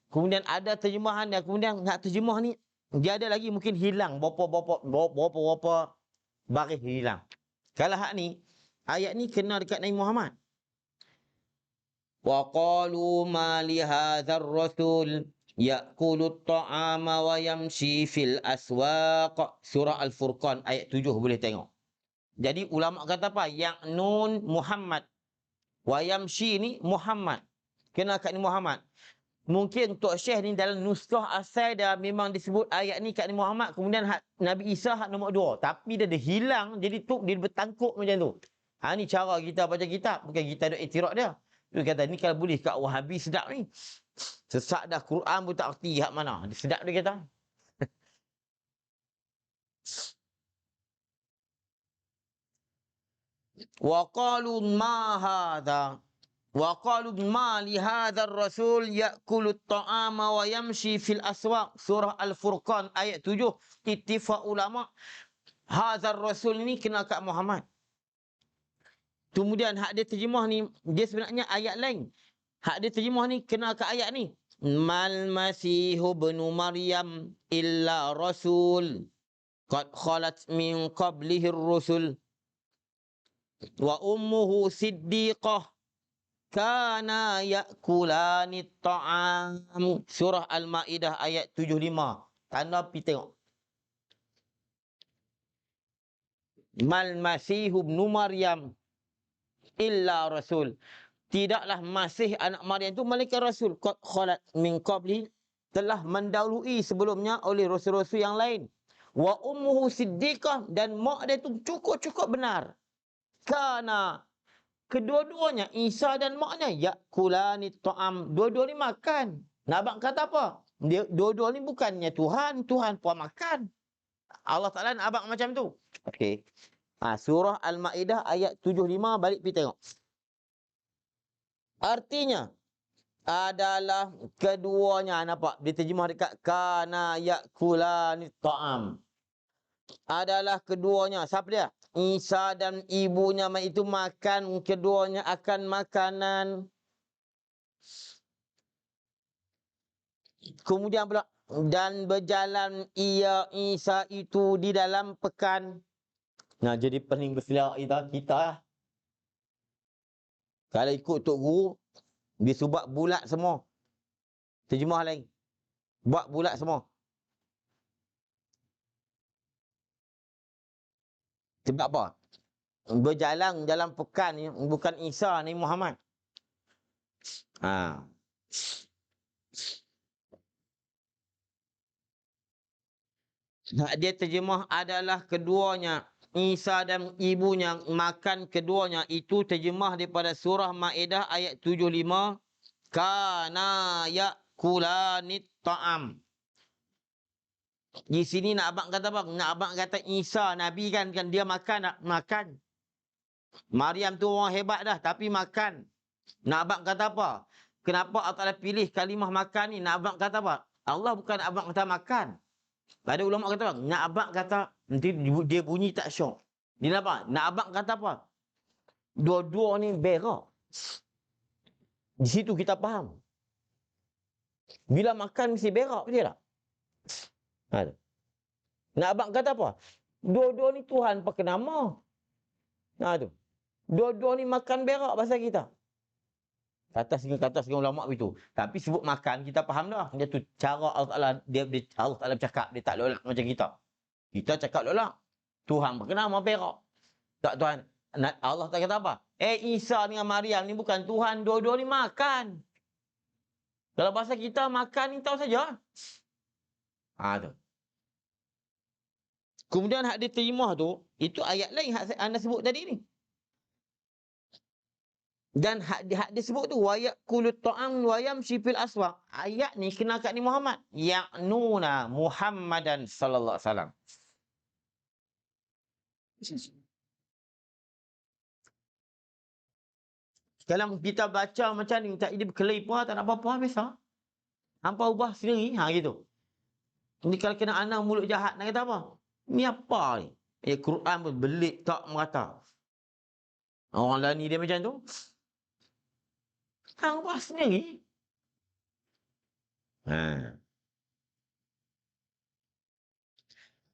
Kemudian ada terjemahan yang kemudian nak terjemah ni dia ada lagi mungkin hilang berapa baris hilang. Kalau hak ni ayat ni kena dekat Nabi Muhammad. Wa qalu ma li hadzal rasul ya'kulut ta'ama wa yamshi fil aswaq. Surah Al-Furqan ayat 7 boleh tengok. Jadi ulama kata apa? Yang nun Muhammad. Wa yamshi ni Muhammad. Kena kat ni Muhammad. Mungkin Tok Syekh ni dalam nuskah asal dia memang disebut ayat ni kat ni Muhammad. Kemudian Nabi Isa hak nombor 2. Tapi dia hilang. Jadi tu dia bertangkuk macam tu. Ni cara kita baca kitab. Bukan kita ada iktiraf dia. Dia kata ni kalau boleh kat Wahabi sedap ni. Sesak dah Quran pun tak erti hak mana. Sedap dia kata. Wa qalu ma hadha. Wa qalu ma li hadzal rasul ya'kulut ta'ama wa yamshi fil aswaq. Surah Al-Furqan ayat 7. Ittifaq ulama hadzal rasul ni kena kat Muhammad. Kemudian hak dia terjemah ni dia sebenarnya ayat lain. Hak dia terjemah ni kena kat ayat ni. Mal masihu ibnu Maryam illa rasul qad khalat min qablihi ar-rusul wa ummuhu siddiqah kana ya'kulani ta'am. Surah Al-Maidah ayat 75. Tanda pergi tengok. Mal masihu ibnu Maryam illa rasul. Tidaklah Masih anak Maryam itu malaikat rasul. Qad khalat min qabli, telah mendahului sebelumnya oleh rasul-rasul yang lain. Wa ummuhu siddiqah, dan mak dia itu cukup-cukup benar. Kana, kedua-duanya Isa dan maknya yakulani ta'am, dua-dua ni makan. Nak abang kata apa? Dua-dua ni bukannya Tuhan pun makan. Allah Ta'ala nak abang macam tu. Okey. Surah Al-Maidah ayat 75 balik pergi tengok. Artinya adalah keduanya, nampak dia terjemah dekat kana yakulani ta'am. Adalah keduanya. Siapa dia? Isa dan ibunya itu makan, keduanya akan makanan. Kemudian pula dan berjalan ia Isa itu di dalam pekan. Nah, jadi pening bersilah kita lah. Kalau ikut Tok Guru, dia subak bulat semua. Terjemah lain. Buat bulat semua. Sebab apa? Berjalan dalam pekan ni bukan Isa ni Muhammad. Dia terjemah adalah keduanya. Isa dan ibunya makan keduanya. Itu terjemah daripada surah Maidah ayat 75. Kana yakulanit ta'am. Di sini nak abang kata apa? Nak abang kata Isa Nabi kan dia makan. Maryam tu orang hebat dah tapi makan. Nak abang kata apa? Kenapa Allah Ta'ala pilih kalimah makan ni? Nak abang kata apa? Allah bukan abang kata makan. Ada ulama kata apa? Nak abang kata nanti dia bunyi tak syok. Dia apa? Nak abang kata apa? Dua-dua ni berak. Di situ kita faham. Bila makan mesti berak, betul tak? Nak abang kata apa? Dua-dua ni Tuhan pakai nama. Tu. Dua-dua ni makan berak bahasa kita. Kata setengah ulama begitu. Tapi sebut makan kita faham dah. Dia tu cara Allah Taala Allah Taala bercakap, dia tak lolak macam kita. Kita cakap lolak. Tuhan pakai nama berak. Tak Tuhan. Allah tak kata apa? Isa dengan Maryam ni bukan Tuhan, dua-dua ni makan. Kalau bahasa kita makan ni tahu saja. Tu. Kemudian hak dia terima tu, itu ayat lain hak anda sebut tadi ni. Dan hak dia sebut tu, wa yakulut ta'am wa yamshi fil aswaq. Ayat ni kena kat ni Muhammad. Ya'nuna Muhammadan sallallahu alaihi wasallam. Kalau kita baca macam ni, tak jadi berkelai pun, tak nak apa-apa, biasa. Hampa ubah sendiri, gitu. Ni kalau kena anak mulut jahat, nak kata apa? Ni apa ni? Quran pun belik tak merata. Orang lain dia macam tu. Hang buat sendiri.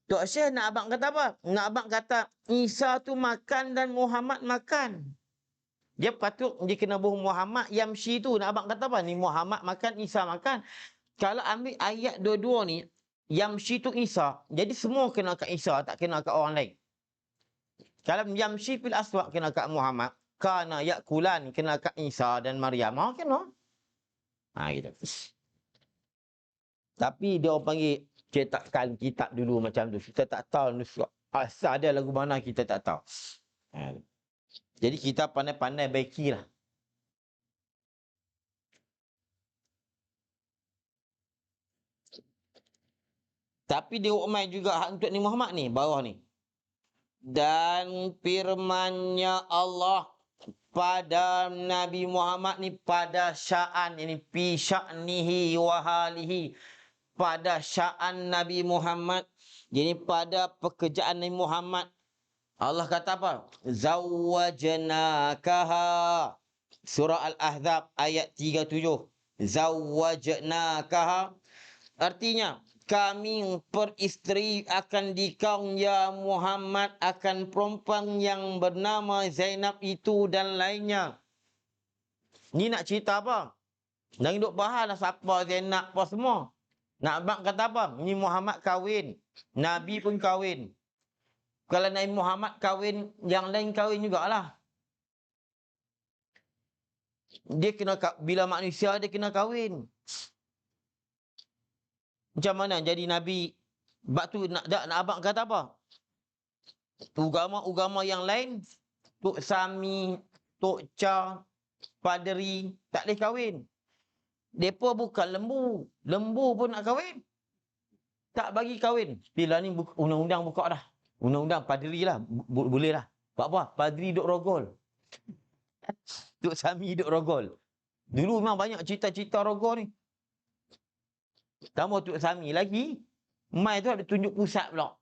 Tok Syekh nak abang kata apa? Nak abang kata Isa tu makan dan Muhammad makan. Dia patut dia kena bohong Muhammad yamshi tu. Nak abang kata apa? Ni Muhammad makan, Isa makan. Kalau ambil ayat dua-dua ni, yamshi tu Isa. Jadi semua kena kat Isa, tak kena kat orang lain. Kalau yamshi fil aswaq kena kat Muhammad, kana yakulan kena kat Isa dan Maryam. Kena. Gitu. Tapi dia orang panggil cetakkan kitab dulu macam tu. Kita tak tahu asal dia lagu mana, kita tak tahu. Jadi kita pandai-pandai baikilah. Tapi dia umai juga hak untuk ni Muhammad ni, bawah ni. Dan firman-Nya Allah pada Nabi Muhammad ni pada sya'an ini fi sya'nihi wa halihi, pada sya'an Nabi Muhammad, jadi pada pekerjaan Nabi Muhammad. Allah kata apa? Zawwajnakaha. Surah Al-Ahzab ayat 37. Zawwajnakaha artinya kami peristeri akan dikau ya Muhammad akan perempuan yang bernama Zainab itu dan lainnya. Ni nak cerita apa? Nak duk bahas lah siapa Zainab apa semua. Nak abang kata apa? Ni Muhammad kahwin. Nabi pun kahwin. Kalau Nabi Muhammad kahwin, yang lain kahwin jugalah. Dia kena, bila manusia dia kena kahwin. Macam mana jadi Nabi? Sebab tu nak abang kata apa? Agama-agama yang lain, Tok Sami, Tok Cha, Paderi, tak boleh kahwin. Mereka bukan lembu. Lembu pun nak kahwin. Tak bagi kahwin. Bila ni undang-undang buka dah. Undang-undang Paderi lah. Boleh lah. Sebab apa? Paderi duk rogol. Tok Sami duk rogol. Dulu memang banyak cerita-cerita rogol ni. Tambah Tok Sami lagi, mai tu ada tunjuk pusat pula.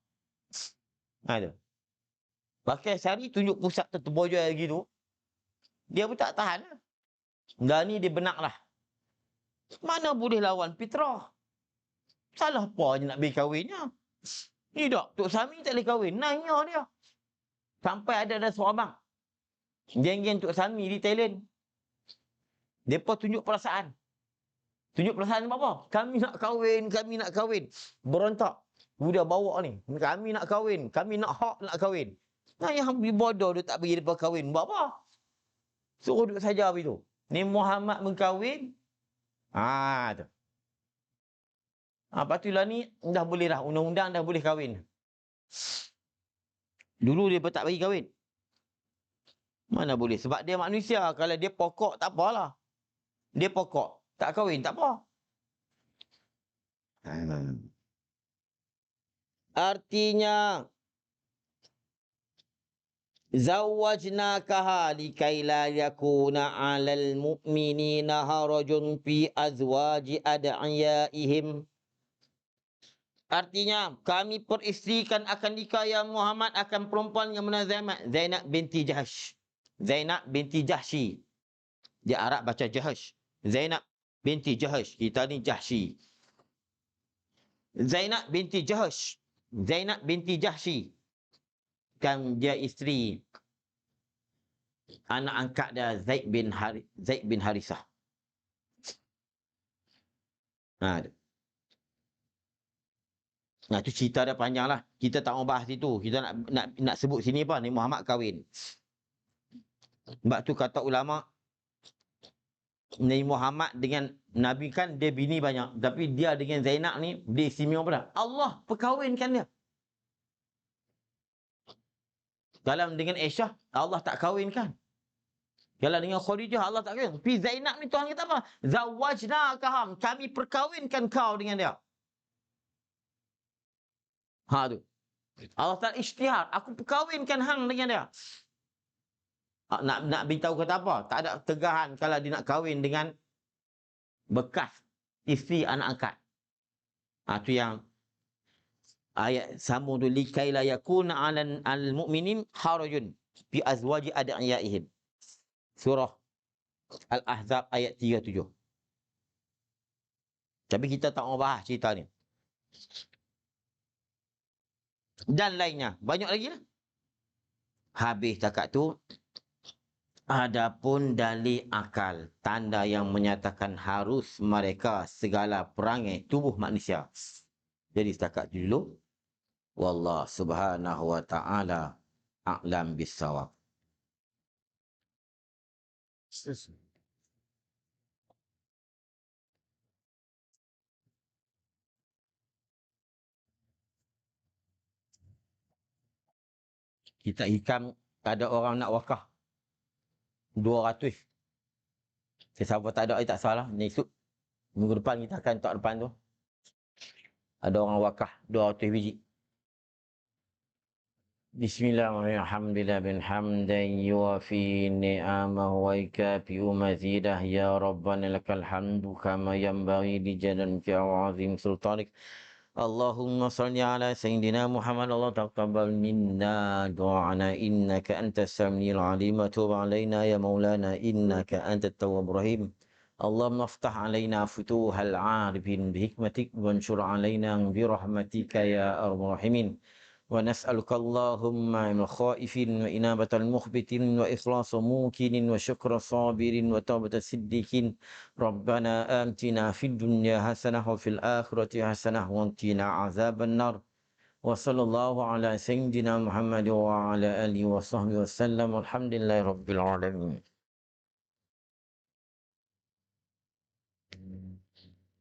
Tu. Pakai sari tunjuk pusat tu terbojoh lagi tu. Dia pun tak tahan lah. Dah ni dia benak lah. Mana boleh lawan fitrah? Salah apa je nak bagi kahwinnya? Ni tak, Tok Sami tak boleh kahwin. Nanya dia. Sampai ada seorang abang. Geng-geng Tok Sami di Thailand. Mereka tunjuk perasaan. Tunjuk perasaan apa? Kami nak kahwin, kami nak kahwin. Berontak. Budak bawa ni. Kami nak kahwin, kami nak hak nak kahwin. Nah, yang bodoh dia tak bagi mereka kahwin. Buat apa? Suruh duduk saja begitu. Ni Muhammad mengkahwin. Tu. Lepas tu lah ni, dah boleh dah. Undang-undang dah boleh kahwin. Dulu dia pun tak bagi kahwin. Mana boleh? Sebab dia manusia. Kalau dia pokok, tak apalah. Dia pokok. Tak kahwin, tak apa. Artinya, zawwajnakaha likai la yakuna 'alal mu'minina harajun fi azwaji ad'iyaihim. Artinya, kami peristrikan akan dikaya Muhammad akan perempuan yang bernama Zainab binti Jahsh. Zainab binti Jahshi. Dia Arab baca Jahsh. Zainab binti Jahsh. Kita ni Jahshi. Zainab binti Jahsh. Zainab binti Jahshi. Kan dia isteri anak angkat dia Zaid bin Harisah. Tu cerita dia panjang lah. Kita tak mau bahas itu. Kita nak sebut sini apa? Ni Muhammad kahwin. Sebab tu kata ulama, Nabi Muhammad dengan Nabi kan dia bini banyak. Tapi dia dengan Zainab ni, dia istimewa pada Allah perkahwinkan dia. Kalau dengan Aisyah, Allah tak kahwinkan. Kalau dengan Khadijah, Allah tak kahwin. Tapi Zainab ni Tuhan kata apa? Zawwajnakaham. Kami perkahwinkan kau dengan dia. Tu. Allah tak isytihar. Aku perkahwinkan hang dengan dia. Nak beritahu kata apa? Tak ada tegahan kalau dia nak kahwin dengan bekas isteri anak angkat. Tu yang Ayat sambung tu likai la yakuna 'alal mu'minin harajun fi azwaji ad'iyaihim. Surah Al-Ahzab ayat 37. Tapi kita tak mau bahas cerita ni. Dan lainnya, banyak lagi lah. Habis takat tu, adapun dalil akal, tanda yang menyatakan harus mereka segala perangai tubuh manusia. Jadi setakat tu dulu. Wallah subhanahu wa ta'ala a'lam bissawab. Kita hikam ada orang nak wakaf 200. Siapa tak ada, tak salah. Esok, minggu depan kita akan tak depan tu. Ada orang wakaf 200 biji. Bismillahirrahmanirrahim. Alhamdulillah bin hamdan yuafi ni'amahu wa yakafi mazidah. Ya Rabbana lakal hamdu kama yanbaghi li jalalika wa azim sultanik. Allahumma salli ala Sayyidina Muhammad. Allah taqabbal minna du'ana innaka antas samiul alim wa tub alaina ya maulana innaka antat tawwabur rahim. Allahumma aftah alaina futuhal arifin bihikmatik wanshur alaina birahmatika ya arhamar rahimin. ونسألك اللهم من خائف وإنابة المخبت وإخلاص موكل وشكر صابر وتوبة صديق. ربنا آتنا في الدنيا حسنة وفي الآخرة حسنة وقنا عذاب النار. وصلى الله على سيدنا محمد وعلى آله وصحبه وسلم. والحمد لله رب العالمين.